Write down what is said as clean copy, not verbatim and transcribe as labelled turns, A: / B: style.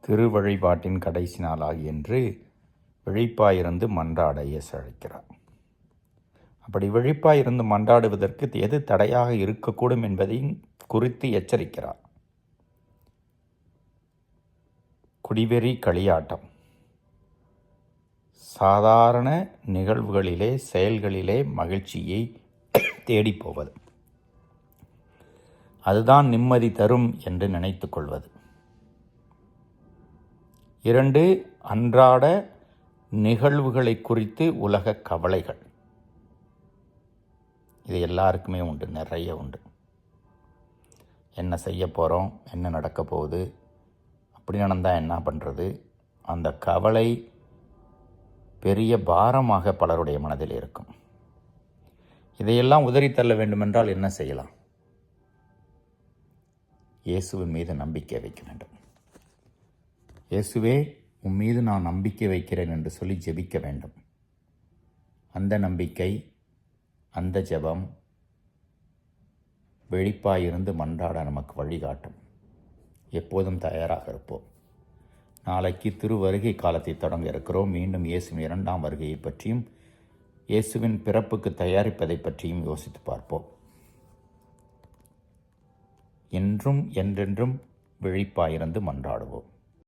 A: திருவழிபாட்டின் கடைசி நாளாகி என்று விழிப்பாயிருந்து மன்றாட இயேசு அழைக்கிறார். அப்படி விழிப்பாயிருந்து மன்றாடுவதற்கு எது தடையாக இருக்கக்கூடும் என்பதையும் குறித்து எச்சரிக்கிறார். குடிவெறி களியாட்டம், சாதாரண நிகழ்வுகளிலே செயல்களிலே மகிழ்ச்சியை தேடிப்போவது, அதுதான் நிம்மதி தரும் என்று நினைத்து கொள்வது. 2, அன்றாட நிகழ்வுகளை குறித்து உலக கவலைகள். இது எல்லாருக்குமே உண்டு, நிறைய உண்டு. என்ன செய்ய போகிறோம், என்ன நடக்க போகுது, அப்படி நடந்தால் என்ன பண்ணுறது, அந்த கவலை பெரிய பாரமாக பலருடைய மனதில் இருக்கும். இதையெல்லாம் உதறித்தள்ள வேண்டுமென்றால் என்ன செய்யலாம்? இயேசுவின் மீது நம்பிக்கை வைக்க வேண்டும். இயேசுவே, உன் மீது நான் நம்பிக்கை வைக்கிறேன் என்று சொல்லி ஜெபிக்க வேண்டும். அந்த நம்பிக்கை, அந்த ஜெபம் விழிப்பாயிருந்து மன்றாட நமக்கு வழிகாட்டும். எப்போதும் தயாராக இருப்போம். நாளைக்கு திருவருகை காலத்தை தொடங்க இருக்கிறோம். மீண்டும் இயேசுவின் 2ஆம் வருகையை பற்றியும் இயேசுவின் பிறப்புக்கு தயாரிப்பதை பற்றியும் யோசித்து பார்ப்போம். என்றும் என்றென்றும் விழிப்பாயிருந்து மன்றாடுவோம்.